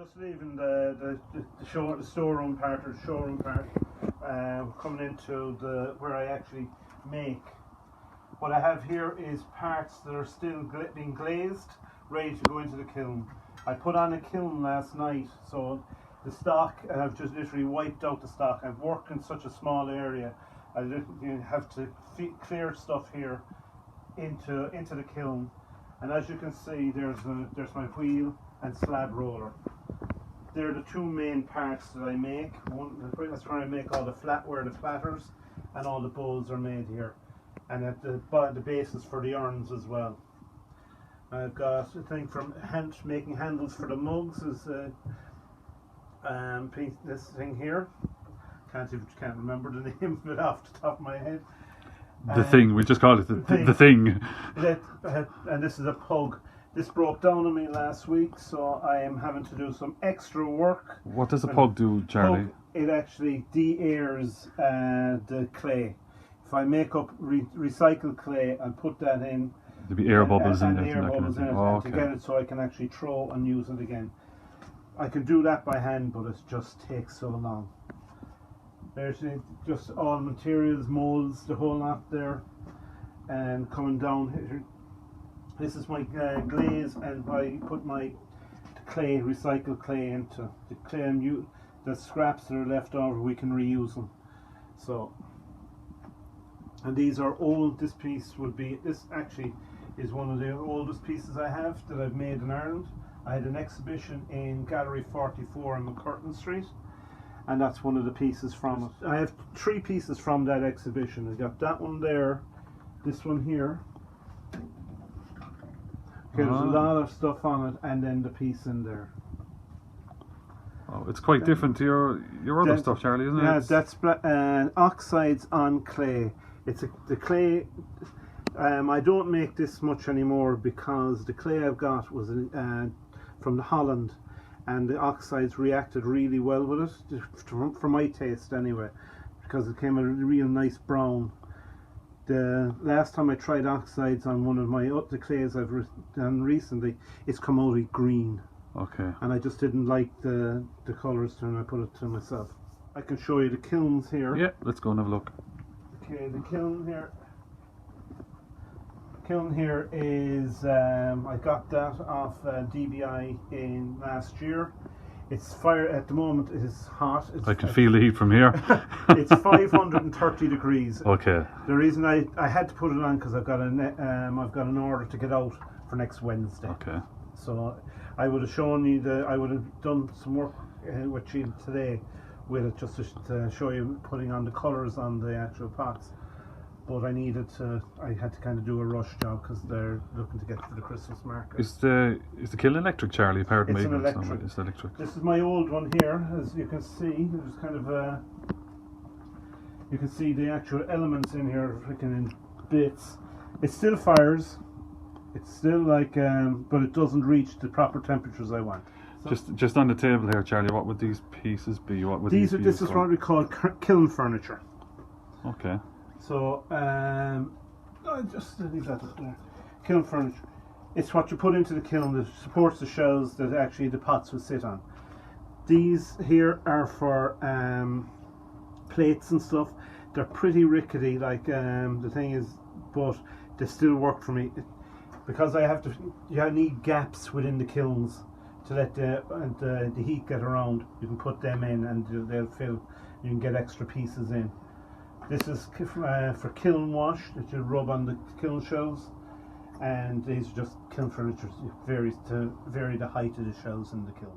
Just leaving the storeroom part or the showroom part, coming into where I actually make. What I have here is parts that are still being glazed, ready to go into the kiln. I put on a kiln last night, so the stock, I've just literally wiped out the stock. I've worked in such a small area, I literally have to clear stuff here into the kiln. And as you can see, there's my wheel and slab roller. They're the two main parts that I make. That's where I make all the flatware, the platters, and all the bowls are made here. And at the bases for the urns as well. I've got a thing from making handles for the mugs. Is this thing here. Can't remember the name of it off the top of my head. The thing, we just called it the thing. And this is a pug. This broke down on me last week, so I am having to do some extra work. What does a pug do, Charlie? It actually de-airs the clay. If I make up recycled clay and put that in, there'll be air bubbles in it. To get it so I can actually throw and use it again. I can do that by hand, but it just takes so long. There's just all materials, molds, the whole lot there, and coming down here. This is my glaze, and I put my clay, recycled clay into the clay, and the scraps that are left over, we can reuse them. So, and these are old. This actually is one of the oldest pieces I have that I've made in Ireland. I had an exhibition in Gallery 44 on McCurtain Street, and that's one of the pieces from it. I have 3 pieces from that exhibition. I got that one there, this one here. Okay, there's a lot of stuff on it, and then the piece in there. Oh, it's quite different to your other stuff, Charlie, isn't it? Yeah, that's oxides on clay. The clay. I don't make this much anymore because the clay I've got was from Holland, and the oxides reacted really well with it, for my taste anyway, because it came a real nice brown. The last time I tried oxides on one of the clays I've done recently, it's come out green. Okay. And I just didn't like the colours, and I put it to myself. I can show you the kilns here. Yeah, let's go and have a look. Okay, the kiln here. Kiln here is I got that off DBI in last year. It's fire at the moment. It is hot. I can feel the heat from here. It's 530 degrees. Okay. The reason I had to put it on because I've got an order to get out for next Wednesday. Okay. So I would have shown you I would have done some work with you today with it, just to show you putting on the colours on the actual pots. But I had to kind of do a rush job because they're looking to get to the Christmas market. Is the kiln electric, Charlie? Pardon me. It's an electric. It's electric. This is my old one here, as you can see. There's kind of you can see the actual elements in here, freaking in bits. It still fires. It's still like, but it doesn't reach the proper temperatures I want. So just on the table here, Charlie. What would these pieces be? What would these be? This is what we call kiln furniture. Okay. So, I just leave that up there. Kiln furniture. It's what you put into the kiln that supports the shelves that actually the pots will sit on. These here are for plates and stuff. They're pretty rickety, like the thing is, but they still work for me because I need gaps within the kilns to let the heat get around. You can put them in and they'll fill. You can get extra pieces in. This is for kiln wash that you rub on the kiln shelves, and these are just kiln furniture. It varies to vary the height of the shelves in the kiln.